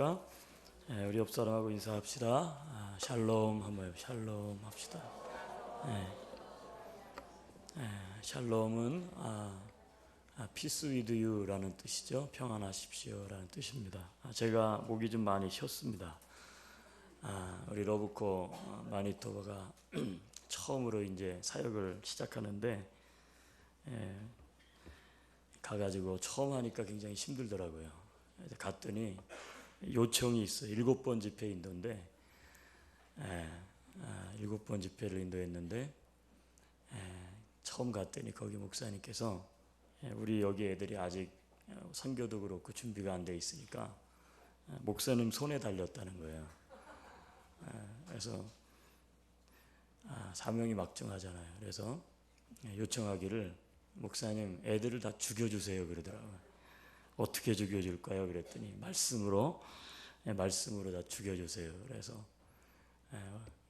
우리 옆 사람하고 인사합시다. 샬롬 한번 샬롬 합시다. 샬롬은 peace with you라는 뜻이죠. 평안하십시오라는 뜻입니다. 제가 목이 좀 많이 쉬었습니다. 우리 러브코 마니토바가 처음으로 이제 사역을 시작하는데 가가지고 처음 하니까 굉장히 힘들더라고요. 갔더니 요청이 있어요. 7번 집회 인도인데 7번 집회를 인도했는데 처음 갔더니 거기 목사님께서 우리 여기 애들이 아직 선교도 그렇고 준비가 안 돼 있으니까 목사님 손에 달렸다는 거예요. 그래서 사명이 막중하잖아요. 그래서 요청하기를 목사님 애들을 다 죽여주세요 그러더라고요. 어떻게 죽여줄까요? 그랬더니 말씀으로 다 죽여주세요. 그래서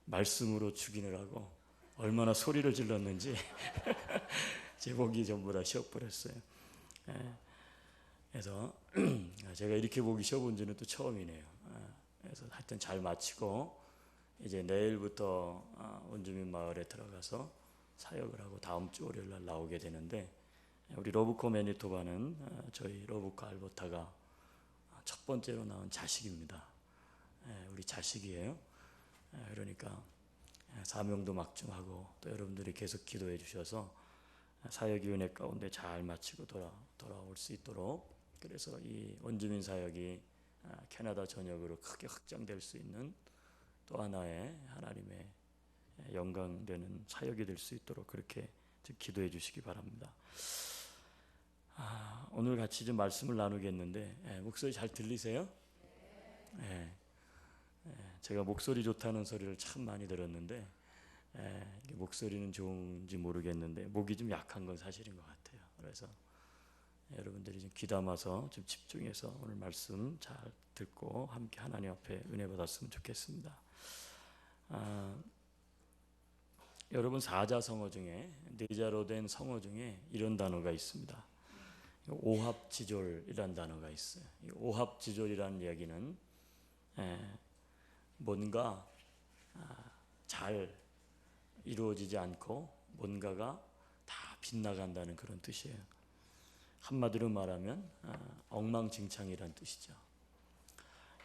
말씀으로 죽이느라고 얼마나 소리를 질렀는지 제 목이 전부 다 쉬어버렸어요. 그래서 제가 이렇게 목이 쉬어본 지는 또 처음이네요. 그래서 하여튼 잘 마치고 이제 내일부터 원주민 마을에 들어가서 사역을 하고 다음 주 월요일 날 나오게 되는데, 우리 러브코 매니토바는 저희 러브코 알버타가 첫 번째로 낳은 자식입니다. 우리 자식이에요. 그러니까 사명도 막중하고 또 여러분들이 계속 기도해 주셔서 사역이 은혜 가운데 잘 마치고 돌아올 수 있도록, 그래서 이 원주민 사역이 캐나다 전역으로 크게 확장될 수 있는 또 하나의 하나님의 영광되는 사역이 될 수 있도록 그렇게 기도해 주시기 바랍니다. 오늘 같이 좀 말씀을 나누겠는데 목소리 잘 들리세요? 제가 목소리 좋다는 소리를 참 많이 들었는데 목소리는 좋은지 모르겠는데 목이 좀 약한 건 사실인 것 같아요. 그래서 여러분들이 좀 귀담아서 좀 집중해서 오늘 말씀 잘 듣고 함께 하나님 앞에 은혜 받았으면 좋겠습니다. 여러분 사자성어 중에 네자로 된 성어 중에 이런 단어가 있습니다. 오합지졸이라는 단어가 있어요. 이 오합지졸이라는 이야기는 뭔가 잘 이루어지지 않고 뭔가가 다 빗나간다는 그런 뜻이에요. 한마디로 말하면 엉망진창이라는 뜻이죠.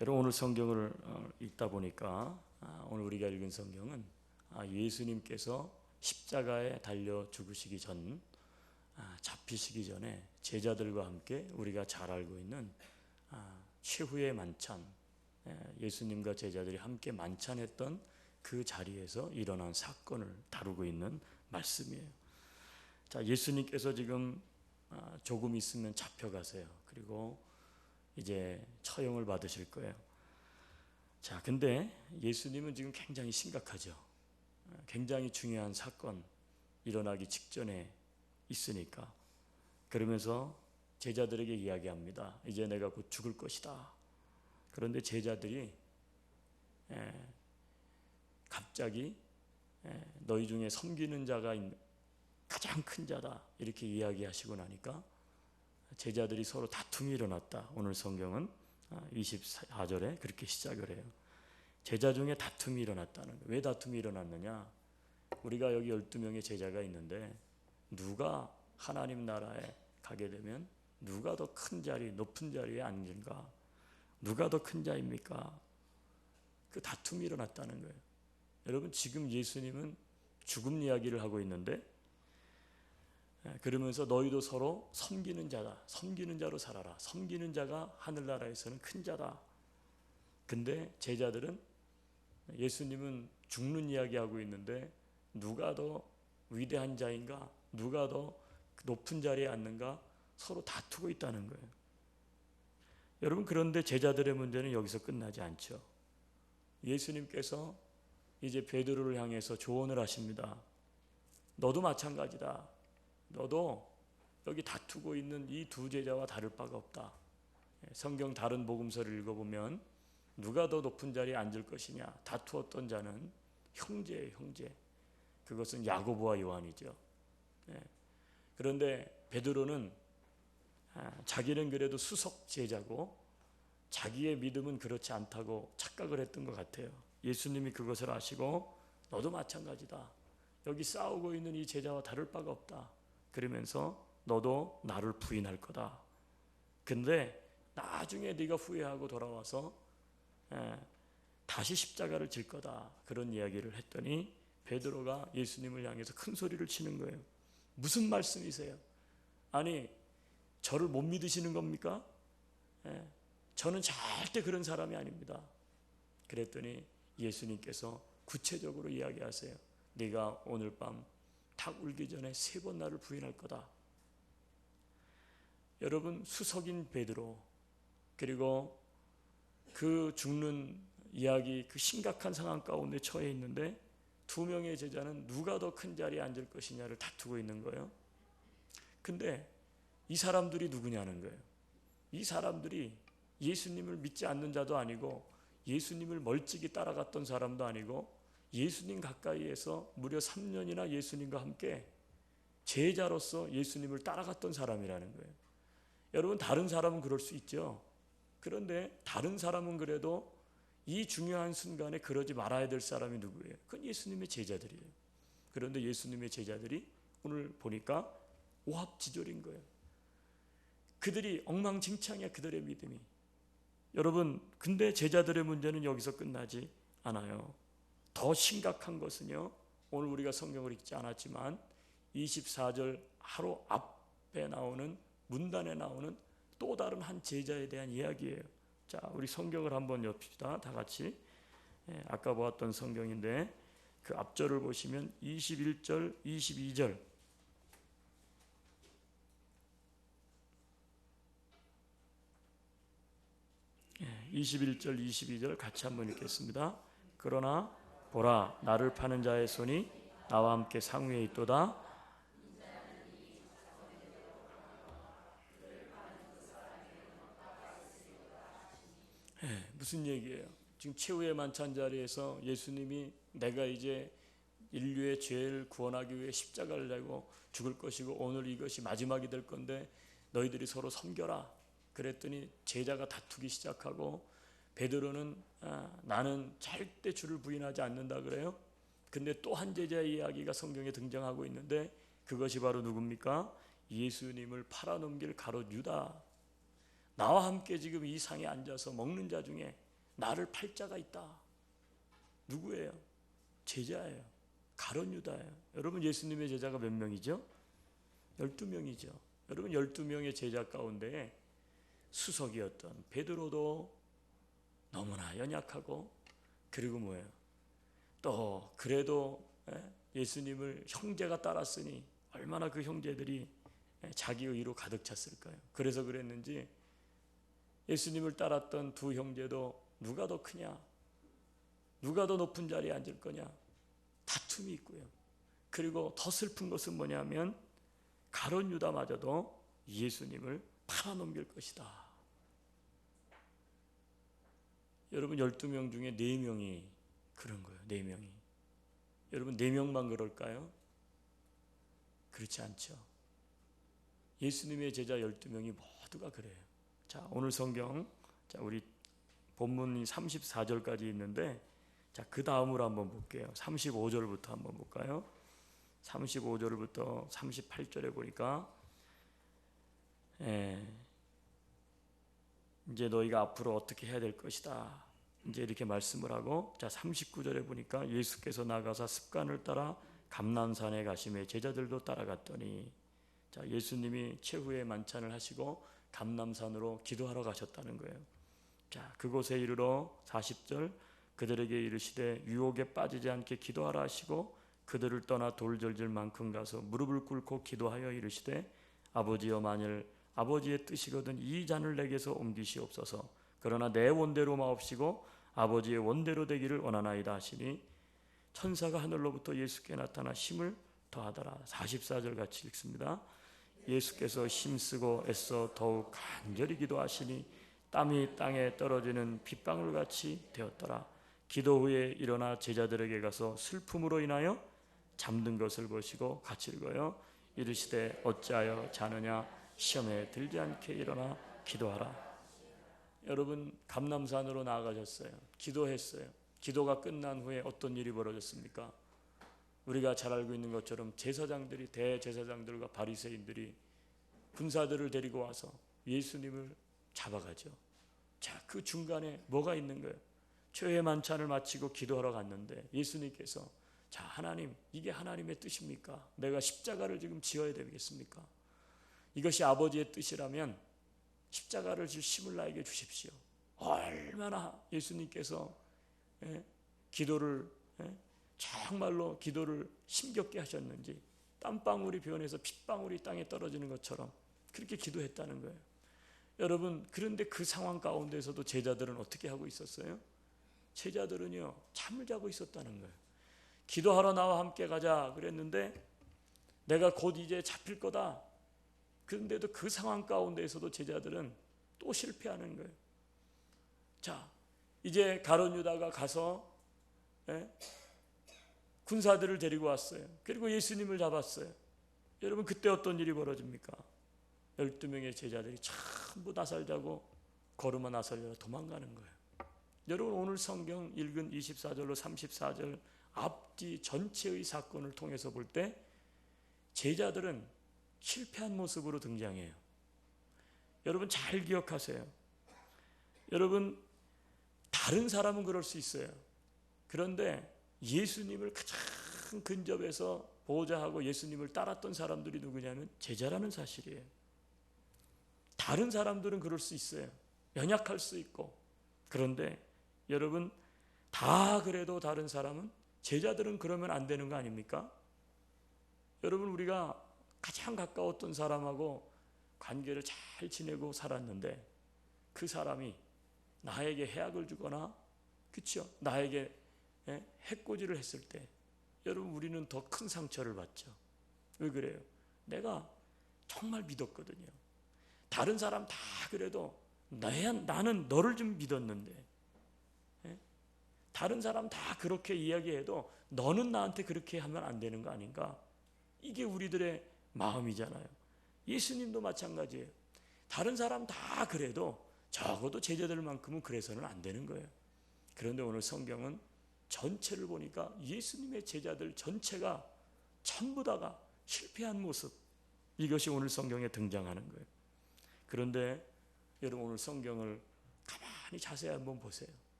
여러분 오늘 성경을 읽다 보니까 오늘 우리가 읽은 성경은 예수님께서 십자가에 달려 죽으시기 전, 잡히시기 전에 제자들과 함께 우리가 잘 알고 있는 최후의 만찬, 예수님과 제자들이 함께 만찬했던 그 자리에서 일어난 사건을 다루고 있는 말씀이에요. 자, 예수님께서 지금 조금 있으면 잡혀가세요. 그리고 이제 처형을 받으실 거예요. 자, 근데 예수님은 지금 굉장히 심각하죠. 굉장히 중요한 사건 일어나기 직전에 있으니까. 그러면서 제자들에게 이야기합니다. 이제 내가 곧 죽을 것이다. 그런데 제자들이 갑자기 너희 중에 섬기는 자가 가장 큰 자다 이렇게 이야기하시고 나니까 제자들이 서로 다툼이 일어났다. 오늘 성경은 24절에 그렇게 시작을 해요. 제자 중에 다툼이 일어났다는 거예요. 왜 다툼이 일어났느냐? 우리가 여기 12명의 제자가 있는데 누가 하나님 나라에 가게 되면 누가 더 큰 자리, 높은 자리에 앉은가? 누가 더 큰 자입니까? 그 다툼이 일어났다는 거예요. 여러분 지금 예수님은 죽음 이야기를 하고 있는데 그러면서 너희도 서로 섬기는 자다. 섬기는 자로 살아라. 섬기는 자가 하늘나라에서는 큰 자다. 근데 제자들은 예수님은 죽는 이야기하고 있는데 누가 더 위대한 자인가? 누가 더 높은 자리에 앉는가? 서로 다투고 있다는 거예요. 여러분 그런데 제자들의 문제는 여기서 끝나지 않죠. 예수님께서 이제 베드로를 향해서 조언을 하십니다. 너도 마찬가지다. 너도 여기 다투고 있는 이 두 제자와 다를 바가 없다. 성경 다른 복음서를 읽어보면 누가 더 높은 자리에 앉을 것이냐 다투었던 자는 형제예요. 형제. 그것은 야고보와 요한이죠. 그런데 베드로는 자기는 그래도 수석 제자고 자기의 믿음은 그렇지 않다고 착각을 했던 것 같아요. 예수님이 그것을 아시고 너도 마찬가지다. 여기 싸우고 있는 이 제자와 다를 바가 없다. 그러면서 너도 나를 부인할 거다. 근데 나중에 네가 후회하고 돌아와서 다시 십자가를 질 거다. 그런 이야기를 했더니 베드로가 예수님을 향해서 큰 소리를 치는 거예요. 무슨 말씀이세요? 아니, 저를 못 믿으시는 겁니까? 저는 절대 그런 사람이 아닙니다. 그랬더니 예수님께서 구체적으로 이야기하세요. 네가 오늘 밤 닭 울기 전에 3번 나를 부인할 거다. 여러분, 수석인 베드로, 그리고 그 죽는 이야기, 그 심각한 상황 가운데 처해 있는데 2명의 제자는 누가 더 큰 자리에 앉을 것이냐를 다투고 있는 거예요. 근데 이 사람들이 누구냐는 거예요. 이 사람들이 예수님을 믿지 않는 자도 아니고 예수님을 멀찍이 따라갔던 사람도 아니고 예수님 가까이에서 무려 3년이나 예수님과 함께 제자로서 예수님을 따라갔던 사람이라는 거예요. 여러분, 다른 사람은 그럴 수 있죠. 그런데 다른 사람은 그래도 이 중요한 순간에 그러지 말아야 될 사람이 누구예요? 그건 예수님의 제자들이에요. 그런데 예수님의 제자들이 오늘 보니까 오합지졸인 거예요. 그들이 엉망진창이야, 그들의 믿음이. 여러분, 근데 제자들의 문제는 여기서 끝나지 않아요. 더 심각한 것은요, 오늘 우리가 성경을 읽지 않았지만 24절 하루 앞에 나오는 문단에 나오는 또 다른 한 제자에 대한 이야기예요. 자, 우리 성경을 한번 엽시다. 다 같이. 아까 보았던 성경인데 그 앞절을 보시면 21절, 22절. 21절, 22절 같이 한번 읽겠습니다. 그러나 보라, 나를 파는 자의 손이 나와 함께 상위에 있도다. 무슨 얘기예요? 지금 최후의 만찬 자리에서 예수님이 내가 이제 인류의 죄를 구원하기 위해 십자가를 내고 죽을 것이고 오늘 이것이 마지막이 될 건데 너희들이 서로 섬겨라. 그랬더니 제자가 다투기 시작하고 베드로는 나는 절대 주를 부인하지 않는다 그래요. 근데 또 한 제자의 이야기가 성경에 등장하고 있는데 그것이 바로 누굽니까? 예수님을 팔아넘길 가롯 유다. 나와 함께 지금 이 상에 앉아서 먹는 자 중에 나를 팔 자가 있다. 누구예요? 제자예요. 가롯 유다예요. 여러분, 예수님의 제자가 몇 명이죠? 12명이죠. 여러분, 12명의 제자 가운데 수석이었던 베드로도 너무나 연약하고, 그리고 뭐예요? 또 그래도 예수님을 형제가 따랐으니 얼마나 그 형제들이 자기 의로 가득 찼을까요? 그래서 그랬는지 예수님을 따랐던 두 형제도 누가 더 크냐, 누가 더 높은 자리에 앉을 거냐 다툼이 있고요. 그리고 더 슬픈 것은 뭐냐면 가룟 유다마저도 예수님을 팔아넘길 것이다. 여러분, 12명 중에 4명이 그런 거예요. 4명이. 여러분, 4명만 그럴까요? 그렇지 않죠. 예수님의 제자 12명이 모두가 그래요. 자, 오늘 성경, 자, 우리 본문이 34절까지 있는데, 자, 그 다음으로 한번 볼게요. 35절부터 한번 볼까요? 35절부터 38절에 보니까 이제 너희가 앞으로 어떻게 해야 될 것이다. 이제 이렇게 말씀을 하고, 자, 39절에 보니까 예수께서 나가사 습관을 따라 감람산에 가시매 제자들도 따라갔더니, 자, 예수님이 최후의 만찬을 하시고 감람산으로 기도하러 가셨다는 거예요. 자, 그곳에 이르러 40절 그들에게 이르시되 유혹에 빠지지 않게 기도하라 하시고 그들을 떠나 돌절질만큼 가서 무릎을 꿇고 기도하여 이르시되 아버지여, 만일 아버지의 뜻이거든 이 잔을 내게서 옮기시옵소서. 그러나 내 원대로 마옵시고 아버지의 원대로 되기를 원하나이다 하시니 천사가 하늘로부터 예수께 나타나 힘을 더하더라. 44절 같이 읽습니다. 예수께서 힘쓰고 애써 더욱 간절히 기도하시니 땀이 땅에 떨어지는 빗방울같이 되었더라. 기도 후에 일어나 제자들에게 가서 슬픔으로 인하여 잠든 것을 보시고 같이 읽어요. 이르시되 어찌하여 자느냐, 시험에 들지 않게 일어나 기도하라. 여러분 감람산으로 나아가셨어요. 기도했어요. 기도가 끝난 후에 어떤 일이 벌어졌습니까? 우리가 잘 알고 있는 것처럼 제사장들이, 대제사장들과 바리새인들이 군사들을 데리고 와서 예수님을 잡아가죠. 자, 그 중간에 뭐가 있는 거예요? 최후의 만찬을 마치고 기도하러 갔는데 예수님께서, 자, 하나님, 이게 하나님의 뜻입니까? 내가 십자가를 지금 지어야 되겠습니까? 이것이 아버지의 뜻이라면 십자가를 질 힘을 나에게 주십시오. 얼마나 예수님께서 기도를, 정말로 기도를 힘겹게 하셨는지, 땀방울이 변해서 핏방울이 땅에 떨어지는 것처럼 그렇게 기도했다는 거예요. 여러분, 그런데 그 상황 가운데서도 제자들은 어떻게 하고 있었어요? 제자들은요, 잠을 자고 있었다는 거예요. 기도하러 나와 함께 가자 그랬는데 내가 곧 이제 잡힐 거다. 그런데도 그 상황 가운데에서도 제자들은 또 실패하는 거예요. 자, 이제 가룟 유다가 가서 군사들을 데리고 왔어요. 그리고 예수님을 잡았어요. 여러분, 그때 어떤 일이 벌어집니까? 12명의 제자들이 전부 나살자고 걸음아 나살자고 도망가는 거예요. 여러분, 오늘 성경 읽은 24절로 34절 앞뒤 전체의 사건을 통해서 볼 때 제자들은 실패한 모습으로 등장해요. 여러분, 잘 기억하세요. 여러분, 다른 사람은 그럴 수 있어요. 그런데 예수님을 가장 근접해서 보호자하고 예수님을 따랐던 사람들이 누구냐면 제자라는 사실이에요. 다른 사람들은 그럴 수 있어요. 연약할 수 있고. 그런데 여러분, 다 그래도 다른 사람은, 제자들은 그러면 안 되는 거 아닙니까? 여러분, 우리가 가장 가까웠던 사람하고 관계를 잘 지내고 살았는데 그 사람이 나에게 해악을 주거나, 그렇죠? 나에게 해코지를 했을 때 여러분, 우리는 더 큰 상처를 받죠. 왜 그래요? 내가 정말 믿었거든요. 다른 사람 다 그래도 나는 너를 좀 믿었는데, 다른 사람 다 그렇게 이야기해도 너는 나한테 그렇게 하면 안 되는 거 아닌가? 이게 우리들의 마음이잖아요. 예수님도 마찬가지예요. 다른 사람 다 그래도 적어도 제자들만큼은 그래서는 안 되는 거예요. 그런데 오늘 성경은 전체를 보니까 예수님의 제자들 전체가 전부 다가 실패한 모습, 이것이 오늘 성경에 등장하는 거예요. 그런데 여러분, 오늘 성경을 가만히 자세히 한번 보세요.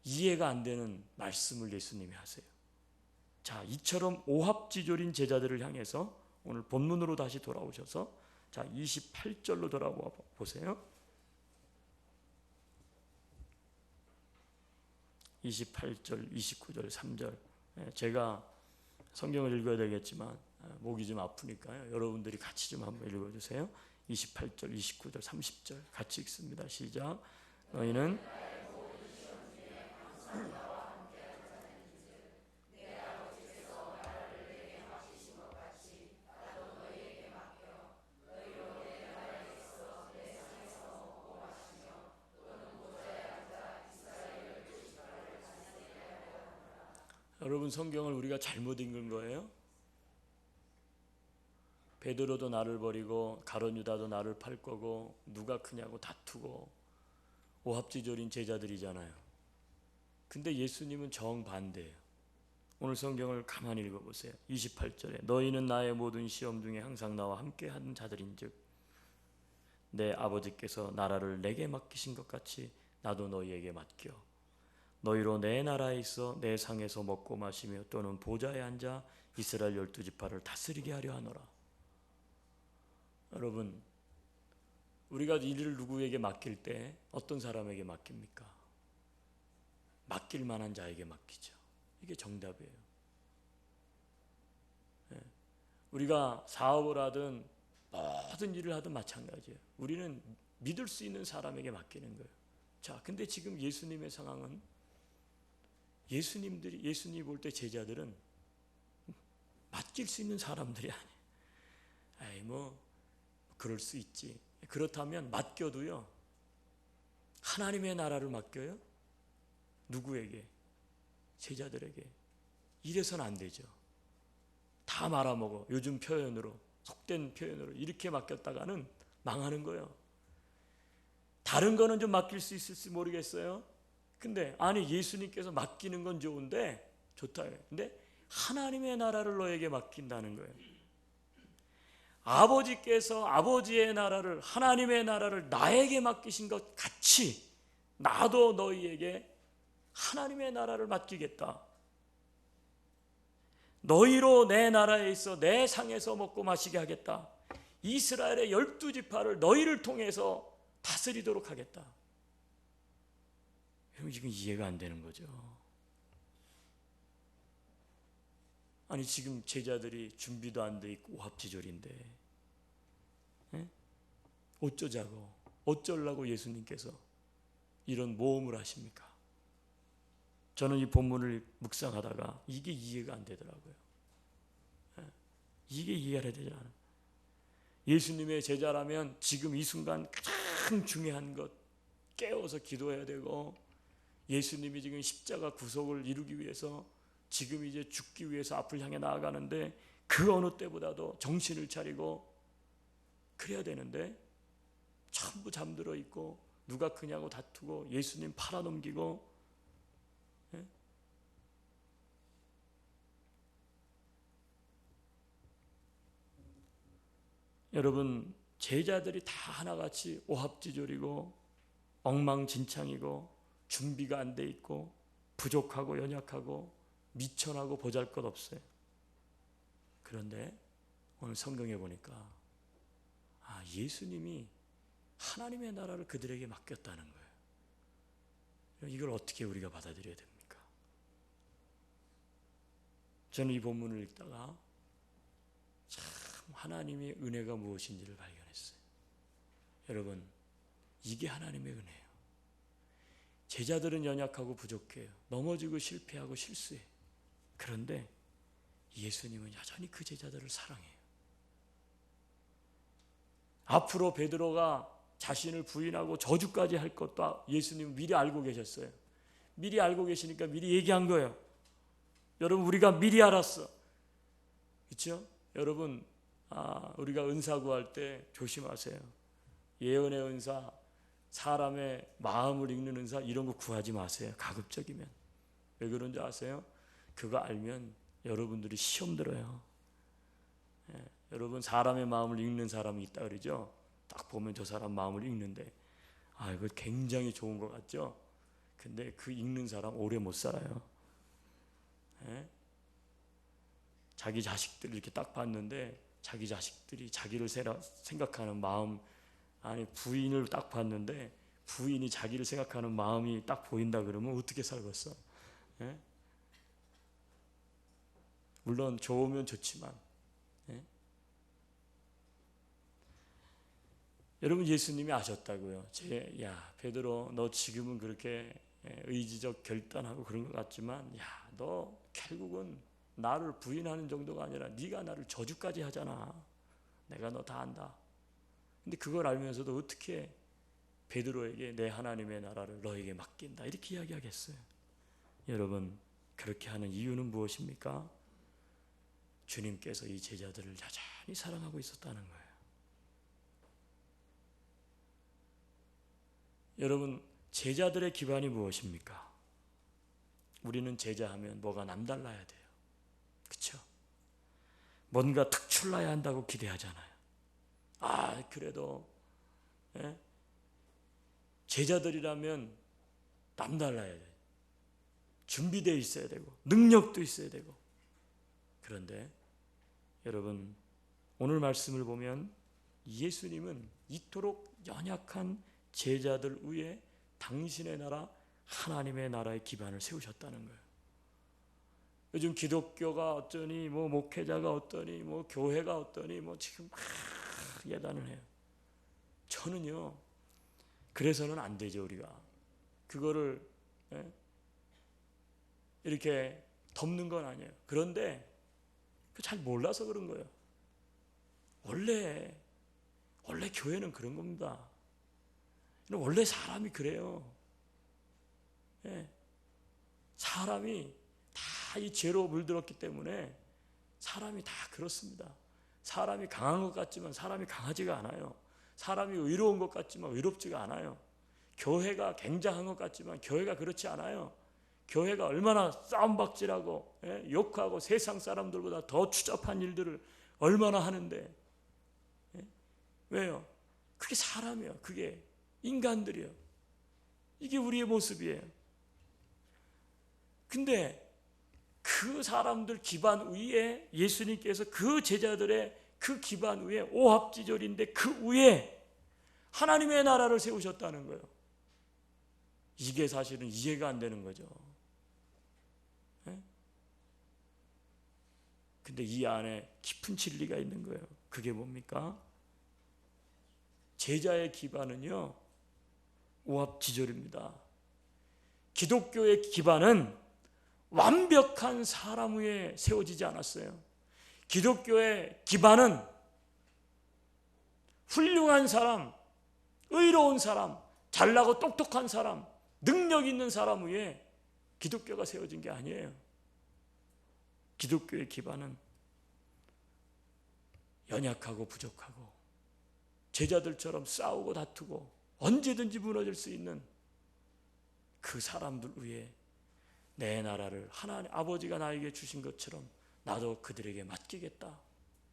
이해가 안 되는 말씀을 예수님이 하세요. 자, 이처럼 오합지졸인 제자들을 향해서 오늘 본문으로 다시 돌아오셔서 자, 28절로 돌아와 보세요. 28절, 29절, 3절. 제가 성경을 읽어야 되겠지만 목이 좀 아프니까요. 여러분들이 같이 좀 한번 읽어주세요. 28절, 29절, 30절 같이 읽습니다. 시작. 너희는 여러분, 성경을 우리가 잘못 읽은 거예요. 베드로도 나를 버리고 가룟 유다도 나를 팔 거고 누가 크냐고 다투고 오합지졸인 제자들이잖아요. 근데 예수님은 정반대예요. 오늘 성경을 가만히 읽어보세요. 28절에 너희는 나의 모든 시험 중에 항상 나와 함께하는 자들인즉 내 아버지께서 나라를 내게 맡기신 것 같이 나도 너희에게 맡겨 너희로 내 나라에 있어 내 상에서 먹고 마시며 또는 보좌에 앉아 이스라엘 12지파를 다스리게 하려 하노라. 여러분, 우리가 일을 누구에게 맡길 때 어떤 사람에게 맡깁니까? 맡길 만한 자에게 맡기죠. 이게 정답이에요. 우리가 사업을 하든 모든 일을 하든 마찬가지예요. 우리는 믿을 수 있는 사람에게 맡기는 거예요. 자, 근데 지금 예수님의 상황은 예수님이 볼 때 제자들은 맡길 수 있는 사람들이 아니에요. 그럴 수 있지. 그렇다면 맡겨도요, 하나님의 나라를 맡겨요? 누구에게? 제자들에게. 이래서는 안 되죠. 다 말아먹어. 요즘 표현으로, 속된 표현으로 이렇게 맡겼다가는 망하는 거예요. 다 다른 거는 좀 맡길 수 있을지 모르겠어요. 근데 아니 예수님께서 맡기는 건 좋은데 좋다. 근데 하나님의 나라를 너에게 맡긴다는 거예요. 아버지께서 아버지의 나라를, 하나님의 나라를 나에게 맡기신 것 같이 나도 너희에게 하나님의 나라를 맡기겠다. 너희로 내 나라에 있어 내 상에서 먹고 마시게 하겠다. 이스라엘의 12지파를 너희를 통해서 다스리도록 하겠다. 여러분 지금 이해가 안 되는 거죠. 아니 지금 제자들이 준비도 안 돼 있고 오합지졸인데 어쩌자고, 어쩌려고 예수님께서 이런 모험을 하십니까? 저는 이 본문을 묵상하다가 이게 이해가 안 되더라고요. 이게 이해가 되지 않아요. 예수님의 제자라면 지금 이 순간 가장 중요한 것 깨워서 기도해야 되고, 예수님이 지금 십자가 구속을 이루기 위해서 지금 이제 죽기 위해서 앞을 향해 나아가는데 그 어느 때보다도 정신을 차리고 그래야 되는데 전부 잠들어 있고 누가 크냐고 다투고 예수님 팔아넘기고 여러분 제자들이 다 하나같이 오합지졸이고 엉망진창이고 준비가 안 돼 있고 부족하고 연약하고 미천하고 보잘것없어요. 그런데 오늘 성경에 보니까 예수님이 하나님의 나라를 그들에게 맡겼다는 거예요. 이걸 어떻게 우리가 받아들여야 됩니까? 저는 이 본문을 읽다가 참 하나님의 은혜가 무엇인지를 발견했어요. 여러분 이게 하나님의 은혜예요. 제자들은 연약하고 부족해요. 넘어지고 실패하고 실수해요. 그런데 예수님은 여전히 그 제자들을 사랑해요. 앞으로 베드로가 자신을 부인하고 저주까지 할 것도 예수님은 미리 알고 계셨어요. 미리 알고 계시니까 미리 얘기한 거예요. 여러분 우리가 미리 알았어. 그렇죠? 여러분 우리가 은사 구할 때 조심하세요. 예언의 은사, 사람의 마음을 읽는 은사 이런 거 구하지 마세요. 가급적이면. 왜 그런지 아세요? 그거 알면 여러분들이 시험 들어요. 여러분 사람의 마음을 읽는 사람이 있다 그러죠? 딱 보면 저 사람 마음을 읽는데 이거 굉장히 좋은 것 같죠? 근데 그 읽는 사람 오래 못 살아요. 자기 자식들 이렇게 딱 봤는데 자기 자식들이 자기를 생각하는 마음, 아니 부인을 딱 봤는데 부인이 자기를 생각하는 마음이 딱 보인다 그러면 어떻게 살겠어? 물론 좋으면 좋지만 여러분 예수님이 아셨다고요. 야 베드로 너 지금은 그렇게 의지적 결단하고 그런 것 같지만 너 결국은 나를 부인하는 정도가 아니라 네가 나를 저주까지 하잖아. 내가 너 다 안다. 근데 그걸 알면서도 어떻게 베드로에게 내 하나님의 나라를 너에게 맡긴다 이렇게 이야기하겠어요? 여러분 그렇게 하는 이유는 무엇입니까? 주님께서 이 제자들을 여전히 사랑하고 있었다는 거예요. 여러분 제자들의 기반이 무엇입니까? 우리는 제자하면 뭐가 남달라야 돼요. 그렇죠? 뭔가 특출나야 한다고 기대하잖아요. 그래도 제자들이라면 남달라야 돼요. 준비되어 있어야 되고 능력도 있어야 되고. 그런데 여러분 오늘 말씀을 보면 예수님은 이토록 연약한 제자들 위에 당신의 나라 하나님의 나라의 기반을 세우셨다는 거예요. 요즘 기독교가 어쩌니 뭐 목회자가 어떠니 뭐 교회가 어떠니 뭐 지금 막 예단을 해요. 저는요 그래서는 안 되죠. 우리가 그거를 이렇게 덮는 건 아니에요. 그런데 잘 몰라서 그런 거예요. 원래 교회는 그런 겁니다. 원래 사람이 그래요. 사람이 다 이 죄로 물들었기 때문에 사람이 다 그렇습니다. 사람이 강한 것 같지만 사람이 강하지가 않아요. 사람이 의로운 것 같지만 의롭지가 않아요. 교회가 굉장한 것 같지만 교회가 그렇지 않아요. 교회가 얼마나 싸움박질하고 욕하고 세상 사람들보다 더 추잡한 일들을 얼마나 하는데, 왜요? 그게 사람이에요. 그게 인간들이에요. 이게 우리의 모습이에요. 근데 그 사람들 기반 위에 예수님께서 그 제자들의 그 기반 위에 오합지졸인데 그 위에 하나님의 나라를 세우셨다는 거예요. 이게 사실은 이해가 안 되는 거죠. 근데 이 안에 깊은 진리가 있는 거예요. 그게 뭡니까? 제자의 기반은요, 오합지졸입니다. 기독교의 기반은 완벽한 사람 위에 세워지지 않았어요. 기독교의 기반은 훌륭한 사람, 의로운 사람, 잘나고 똑똑한 사람, 능력 있는 사람 위에 기독교가 세워진 게 아니에요. 기독교의 기반은 연약하고 부족하고 제자들처럼 싸우고 다투고 언제든지 무너질 수 있는 그 사람들 위에 내 나라를 하나님 아버지가 나에게 주신 것처럼 나도 그들에게 맡기겠다.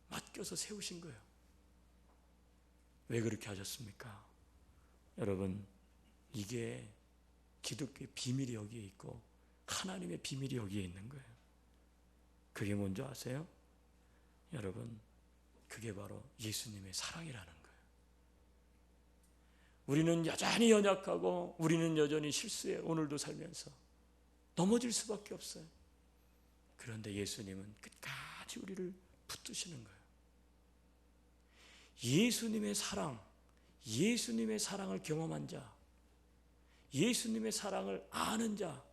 맡겨서 세우신 거예요. 왜 그렇게 하셨습니까? 여러분, 이게 기독교의 비밀이 여기에 있고 하나님의 비밀이 여기에 있는 거예요. 그게 뭔지 아세요? 여러분, 그게 바로 예수님의 사랑이라는 거예요. 우리는 여전히 연약하고 우리는 여전히 실수해요. 오늘도 살면서 넘어질 수밖에 없어요. 그런데 예수님은 끝까지 우리를 붙드시는 거예요. 예수님의 사랑, 예수님의 사랑을 경험한 자, 예수님의 사랑을 아는 자,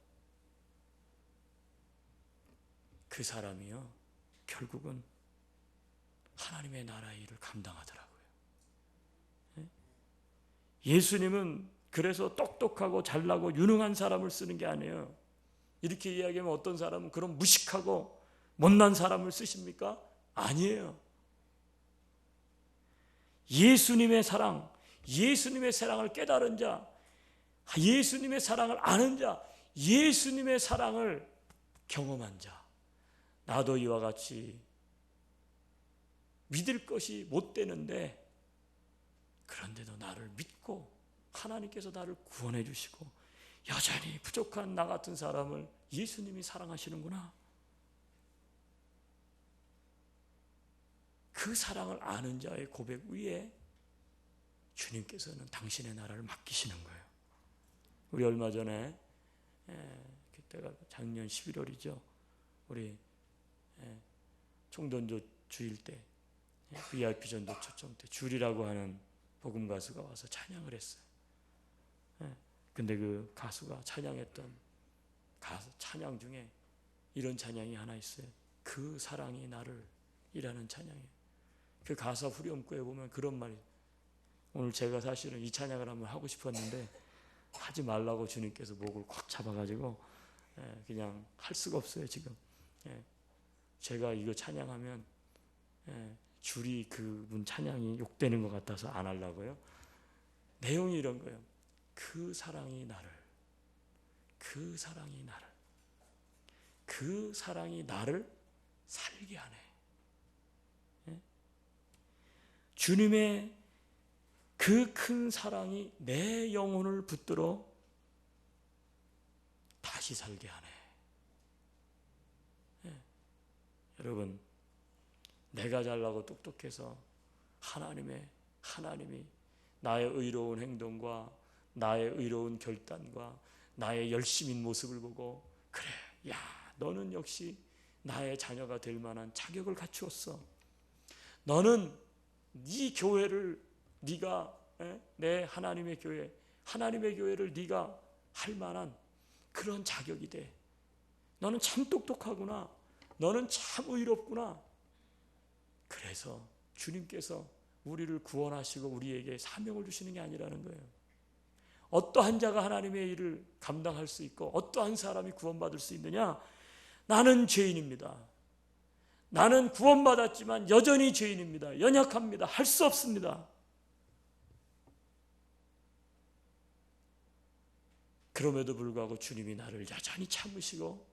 그 사람이요 결국은 하나님의 나라의 일을 감당하더라고요. 예수님은 그래서 똑똑하고 잘나고 유능한 사람을 쓰는 게 아니에요. 이렇게 이야기하면 어떤 사람은 그런 무식하고 못난 사람을 쓰십니까? 아니에요. 예수님의 사랑, 예수님의 사랑을 깨달은 자, 예수님의 사랑을 아는 자, 예수님의 사랑을 경험한 자, 나도 이와 같이 믿을 것이 못 되는데 그런데도 나를 믿고 하나님께서 나를 구원해 주시고 여전히 부족한 나 같은 사람을 예수님이 사랑하시는구나. 그 사랑을 아는 자의 고백 위에 주님께서는 당신의 나라를 맡기시는 거예요. 우리 얼마 전에 그때가 작년 11월이죠. 우리 총전도 주일 때 VIP 전도 초청 때 줄이라고 하는 복음 가수가 와서 찬양을 했어요. 근데 그 가수가 찬양했던 찬양 중에 이런 찬양이 하나 있어요. 그 사랑이 나를 이라는 찬양이에요. 그 가사 후렴구에 보면 그런 말이, 오늘 제가 사실은 이 찬양을 한번 하고 싶었는데 하지 말라고 주님께서 목을 꽉 잡아가지고 그냥 할 수가 없어요 지금. 제가 이거 찬양하면 줄이 그분 찬양이 욕되는 것 같아서 안 하려고요. 내용이 이런 거예요. 그 사랑이 나를, 그 사랑이 나를, 그 사랑이 나를 살게 하네. 주님의 그 큰 사랑이 내 영혼을 붙들어 다시 살게 하네. 여러분, 내가 잘나고 똑똑해서 하나님이 나의 의로운 행동과 나의 의로운 결단과 나의 열심인 모습을 보고, 그래, 야, 너는 역시 나의 자녀가 될 만한 자격을 갖추었어. 너는 이 교회를 네가 내 하나님의 교회를 네가 할 만한 그런 자격이 돼. 너는 참 똑똑하구나. 너는 참 의롭구나. 그래서 주님께서 우리를 구원하시고 우리에게 사명을 주시는 게 아니라는 거예요. 어떠한 자가 하나님의 일을 감당할 수 있고 어떠한 사람이 구원받을 수 있느냐? 나는 죄인입니다. 나는 구원받았지만 여전히 죄인입니다. 연약합니다. 할 수 없습니다. 그럼에도 불구하고 주님이 나를 여전히 참으시고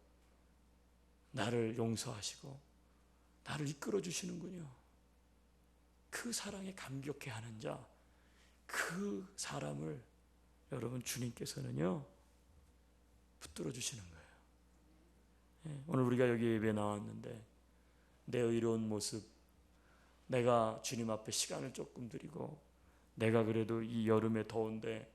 나를 용서하시고 나를 이끌어 주시는군요. 그 사랑에 감격해하는 자, 그 사람을 여러분 주님께서는요 붙들어 주시는 거예요. 오늘 우리가 여기 예배에 나왔는데 내 의로운 모습, 내가 주님 앞에 시간을 조금 드리고 내가 그래도 이 여름에 더운데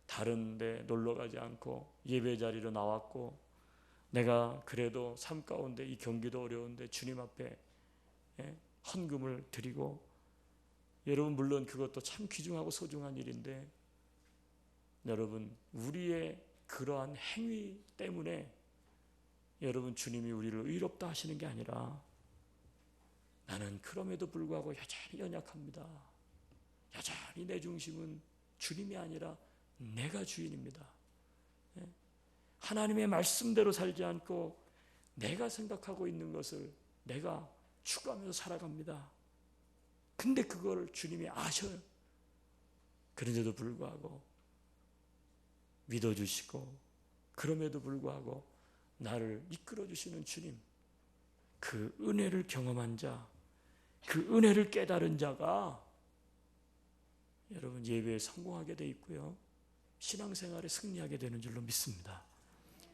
다른 데 놀러 가지 않고 예배 자리로 나왔고 내가 그래도 삶 가운데 이 경기도 어려운데 주님 앞에 헌금을 드리고, 여러분 물론 그것도 참 귀중하고 소중한 일인데 여러분 우리의 그러한 행위 때문에 여러분 주님이 우리를 의롭다 하시는 게 아니라 나는 그럼에도 불구하고 여전히 연약합니다. 여전히 내 중심은 주님이 아니라 내가 주인입니다. 하나님의 말씀대로 살지 않고 내가 생각하고 있는 것을 내가 추구하면서 살아갑니다. 근데 그걸 주님이 아셔요. 그런데도 불구하고 믿어주시고 그럼에도 불구하고 나를 이끌어주시는 주님, 그 은혜를 경험한 자, 그 은혜를 깨달은 자가 여러분 예배에 성공하게 돼 있고요, 신앙생활에 승리하게 되는 줄로 믿습니다.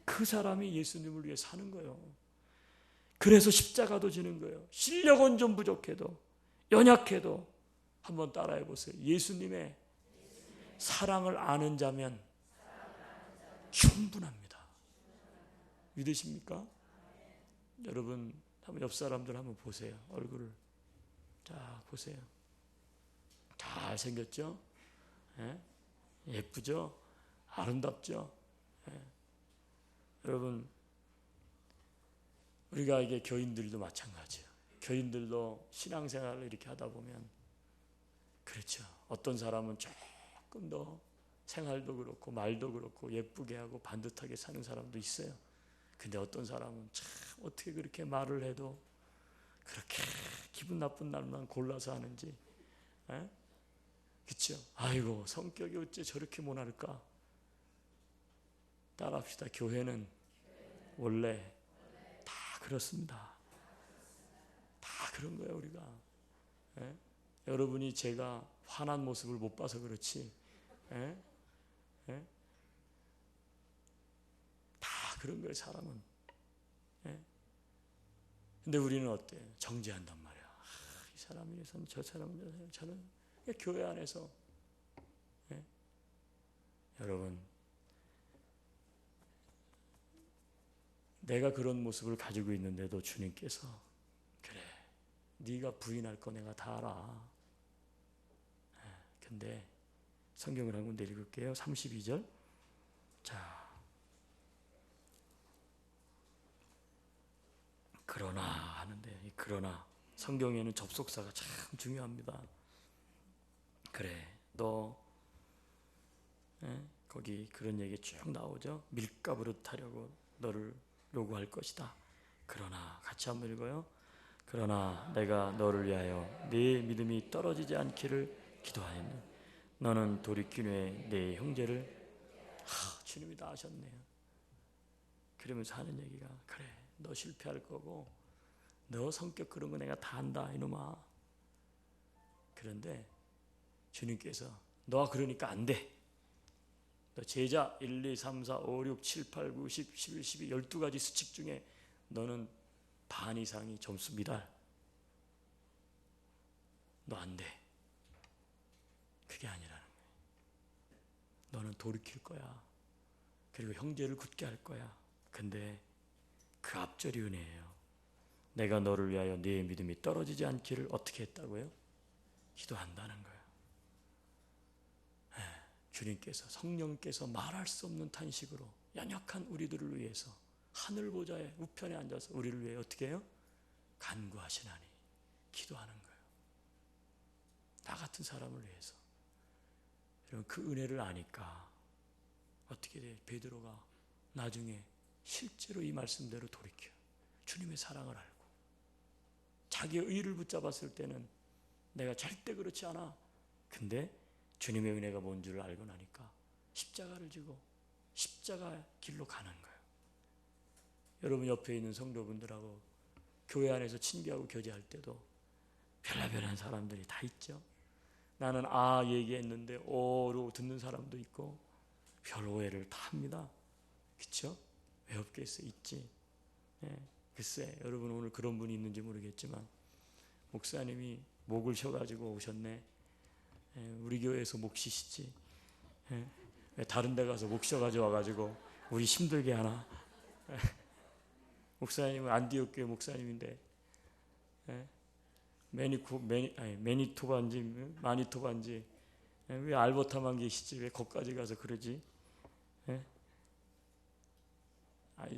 그 사람이 예수님을 위해 사는 거예요. 그래서 십자가도 지는 거예요. 실력은 좀 부족해도, 연약해도 한번 따라해 보세요. 예수님의 사랑을 아는 자면 충분합니다. 믿으십니까? 여러분 한번 옆 사람들 한번 보세요. 얼굴을 자 보세요. 잘 생겼죠? 예쁘죠? 아름답죠? 여러분 우리가 이게 교인들도 마찬가지예요. 교인들도 신앙생활을 이렇게 하다 보면 그렇죠. 어떤 사람은 조금 더 생활도 그렇고 말도 그렇고 예쁘게 하고 반듯하게 사는 사람도 있어요. 근데 어떤 사람은 참 어떻게 그렇게 말을 해도 그렇게 기분 나쁜 날만 골라서 하는지, 그렇죠? 아이고 성격이 어째 저렇게 못할까? 따라합시다. 교회는 원래 다 그렇습니다. 다 그런 거예요 우리가. 여러분이 제가 화난 모습을 못 봐서 그렇지 다 그런 거예요 사람은. 근데 우리는 어때요? 정죄한단 말이야. 이 사람이 저 사람은 저는 교회 안에서 여러분 내가 그런 모습을 가지고 있는데도 주님께서 그래 네가 부인할 거 내가 다 알아. 근데 성경을 한 군데 읽을게요. 32절. 자, 그러나 하는데 이 그러나 성경에는 접속사가 참 중요합니다. 그래 너 거기 그런 얘기 쭉 나오죠. 밀가부릇 하려고 너를 요구할 것이다. 그러나 같이 한번 읽어요. 그러나 내가 너를 위하여 네 믿음이 떨어지지 않기를 기도하였네. 너는 돌이킨 후에 네 형제를 주님이 다 아셨네요. 그러면서 하는 얘기가 그래 너 실패할 거고 너 성격 그런 거 내가 다 안다 이놈아. 그런데 주님께서 너가 그러니까 안 돼. 너 제자 1, 2, 3, 4, 5, 6, 7, 8, 9, 10, 11, 12 12가지 수칙 중에 너는 반 이상이 점수 미달. 너 안 돼. 그게 아니라는 거예요. 너는 돌이킬 거야. 그리고 형제를 굳게 할 거야. 근데 그 앞절이 은혜예요. 내가 너를 위하여 네 믿음이 떨어지지 않기를 어떻게 했다고요? 기도한다는 거예요. 주님께서 성령께서 말할 수 없는 탄식으로 연약한 우리들을 위해서 하늘 보좌의 우편에 앉아서 우리를 위해 어떻게 해요? 간구하시나니 기도하는 거예요. 나 같은 사람을 위해서. 여러분 그 은혜를 아니까 어떻게 돼? 베드로가 나중에 실제로 이 말씀대로 돌이켜요. 주님의 사랑을 알고 자기의 의를 붙잡았을 때는 내가 절대 그렇지 않아. 근데 주님의 은혜가 뭔 줄 알고 나니까 십자가를 지고 십자가 길로 가는 거예요. 여러분 옆에 있는 성도분들하고 교회 안에서 친교하고 교제할 때도 별의별한 사람들이 다 있죠. 나는 아 얘기했는데 오로 듣는 사람도 있고 별 오해를 다 합니다. 그렇죠? 왜 없겠어요? 있지. 예, 글쎄 여러분 오늘 그런 분이 있는지 모르겠지만 목사님이 목을 쉬어가지고 오셨네. 예, 우리 교회에서 목 쉬시지. 예, 왜 다른 데 가서 목 쉬어가지고 와가지고 우리 힘들게 하나. 예, 목사님은 안디옥 교회 목사님인데 예, 마니토바인지 예, 왜 알버타만 계시지? 왜 거기까지 가서 그러지? 예?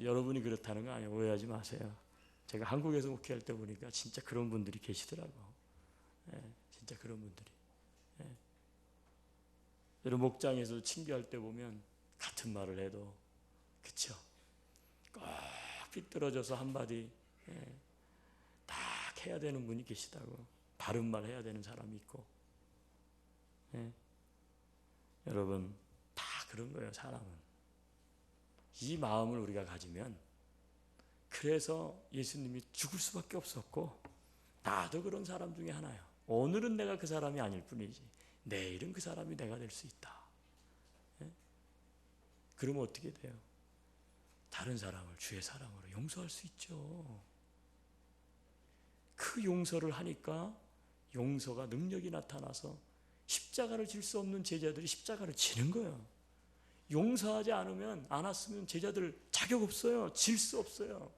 여러분이 그렇다는 거 아니에요. 오해하지 마세요. 제가 한국에서 목회할 때 보니까 진짜 그런 분들이 계시더라고. 예, 진짜 그런 분들이. 예. 여러분 목장에서 친교할 때 보면 같은 말을 해도 그쵸? 꼭 삐뚤어져서 한마디 예, 딱 해야 되는 분이 계시다고. 바른 말 해야 되는 사람이 있고 예. 여러분 다 그런 거예요. 사람은. 이 마음을 우리가 가지면 그래서 예수님이 죽을 수밖에 없었고 나도 그런 사람 중에 하나예요. 오늘은 내가 그 사람이 아닐 뿐이지 내일은 그 사람이 내가 될 수 있다. 예? 그러면 어떻게 돼요? 다른 사람을 주의 사랑으로 용서할 수 있죠. 그 용서를 하니까 용서가 능력이 나타나서 십자가를 질 수 없는 제자들이 십자가를 지는 거예요. 용서하지 않았으면 제자들 자격 없어요. 질 수 없어요.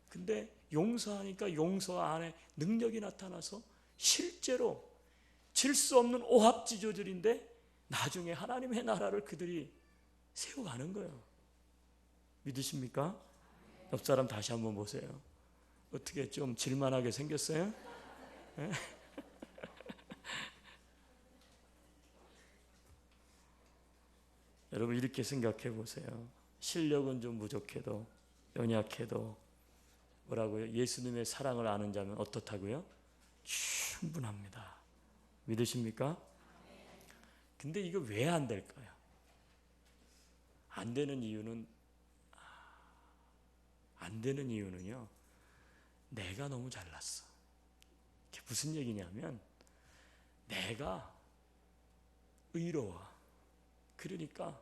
근데 용서하니까 용서 안에 능력이 나타나서 실제로 질 수 없는 오합지졸들인데 나중에 하나님의 나라를 그들이 세워가는 거예요. 믿으십니까? 옆 사람 다시 한번 보세요. 어떻게 좀 질만하게 생겼어요? 네? 여러분 이렇게 생각해 보세요. 실력은 좀 부족해도 연약해도 뭐라고요? 예수님의 사랑을 아는 자면 어떻다고요? 충분합니다. 믿으십니까? 근데 이거 왜 안 될까요? 안 되는 이유는요. 내가 너무 잘났어. 이게 무슨 얘기냐면 내가 의로워. 그러니까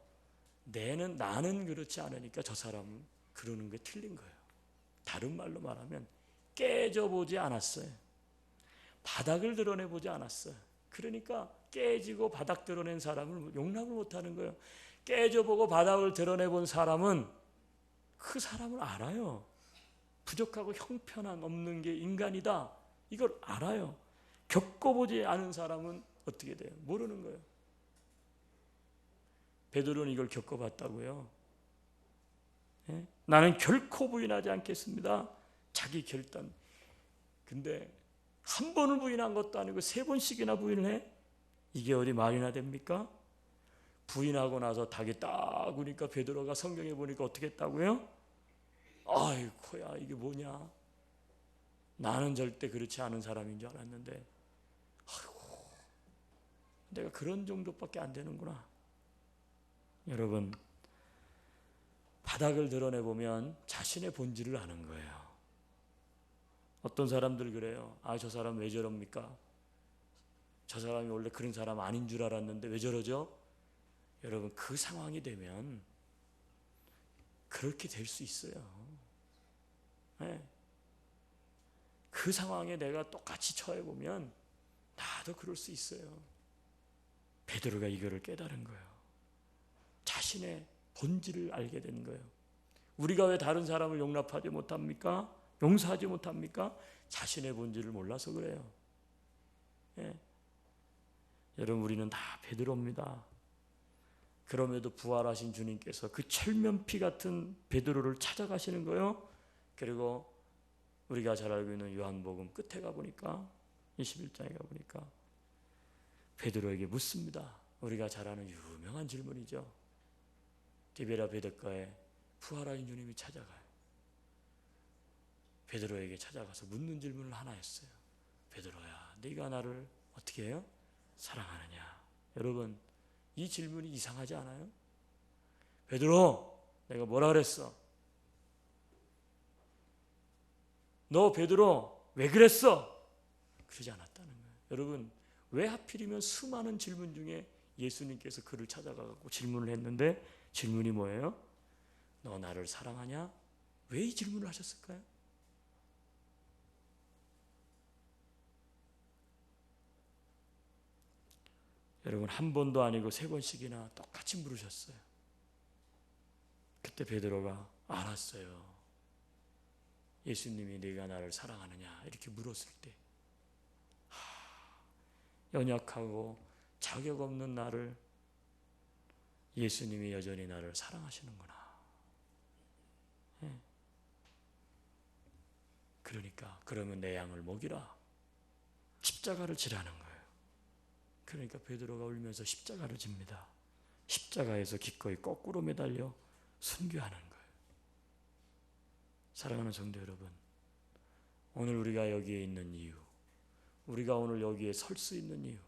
나는 그렇지 않으니까 저 사람은 그러는 게 틀린 거예요. 다른 말로 말하면 깨져보지 않았어요. 바닥을 드러내보지 않았어요. 그러니까 깨지고 바닥 드러낸 사람을 용납을 못하는 거예요. 깨져보고 바닥을 드러내본 사람은 그 사람을 알아요. 부족하고 형편한 없는 게 인간이다. 이걸 알아요. 겪어보지 않은 사람은 어떻게 돼요? 모르는 거예요. 베드로는 이걸 겪어봤다고요. 예? 나는 결코 부인하지 않겠습니다. 자기 결단. 근데 한 번을 부인한 것도 아니고 3번씩이나 부인을 해? 이게 어디 말이나 됩니까? 부인하고 나서 닭이 딱 우니까 베드로가 성경에 보니까 어떻게 했다고요? 아이고야 이게 뭐냐? 나는 절대 그렇지 않은 사람인 줄 알았는데 아이고 내가 그런 정도밖에 안 되는구나. 여러분 바닥을 드러내보면 자신의 본질을 아는 거예요. 어떤 사람들 그래요. 저 사람 왜 저럽니까? 저 사람이 원래 그런 사람 아닌 줄 알았는데 왜 저러죠? 여러분 그 상황이 되면 그렇게 될 수 있어요. 네. 그 상황에 내가 똑같이 처해보면 나도 그럴 수 있어요. 베드로가 이거를 깨달은 거예요. 자신의 본질을 알게 된 거예요. 우리가 왜 다른 사람을 용납하지 못합니까? 용서하지 못합니까? 자신의 본질을 몰라서 그래요. 예. 여러분 우리는 다 베드로입니다. 그럼에도 부활하신 주님께서 그 철면피 같은 베드로를 찾아가시는 거예요. 그리고 우리가 잘 알고 있는 요한복음 끝에 가보니까 21장에 가보니까 베드로에게 묻습니다. 우리가 잘 아는 유명한 질문이죠. 디베라 베데가에 부활하신 주님이 찾아가요. 베드로에게 찾아가서 묻는 질문을 하나 했어요. 베드로야, 네가 나를 어떻게 해요? 사랑하느냐? 여러분, 이 질문이 이상하지 않아요? 베드로, 내가 뭐라 그랬어? 너 베드로 왜 그랬어? 그러지 않았다는 거예요. 여러분, 왜 하필이면 수많은 질문 중에 예수님께서 그를 찾아가고 질문을 했는데, 질문이 뭐예요? 너 나를 사랑하냐? 왜 이 질문을 하셨을까요? 여러분, 한 번도 아니고 세 번씩이나 똑같이 물으셨어요. 그때 베드로가 알았어요. 예수님이 네가 나를 사랑하느냐 이렇게 물었을 때 연약하고 자격 없는 나를 예수님이 여전히 나를 사랑하시는구나. 그러니까 그러면 내 양을 먹이라. 십자가를 지라는 거예요. 그러니까 베드로가 울면서 십자가를 집니다. 십자가에서 기꺼이 거꾸로 매달려 순교하는 거예요. 사랑하는 성도 여러분, 오늘 우리가 여기에 있는 이유, 우리가 오늘 여기에 설 수 있는 이유,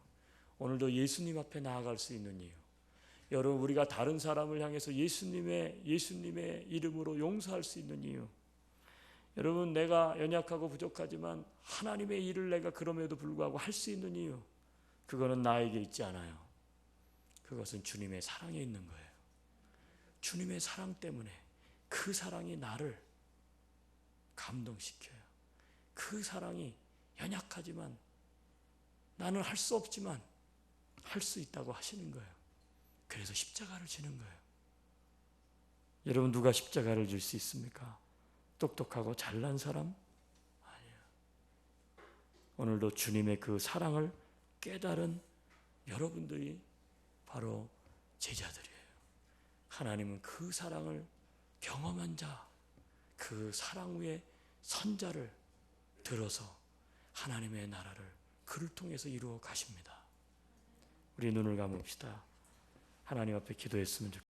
오늘도 예수님 앞에 나아갈 수 있는 이유, 여러분 우리가 다른 사람을 향해서 예수님의 이름으로 용서할 수 있는 이유, 여러분 내가 연약하고 부족하지만 하나님의 일을 내가 그럼에도 불구하고 할 수 있는 이유, 그거는 나에게 있지 않아요. 그것은 주님의 사랑에 있는 거예요. 주님의 사랑 때문에 그 사랑이 나를 감동시켜요. 그 사랑이 연약하지만 나는 할 수 없지만 할 수 있다고 하시는 거예요. 그래서 십자가를 지는 거예요. 여러분 누가 십자가를 질 수 있습니까? 똑똑하고 잘난 사람? 아니에요. 오늘도 주님의 그 사랑을 깨달은 여러분들이 바로 제자들이에요. 하나님은 그 사랑을 경험한 자, 그 사랑 위에 선자를 들어서 하나님의 나라를 그를 통해서 이루어 가십니다. 우리 눈을 감읍시다. 하나님 앞에 기도했으면 좋겠습니다.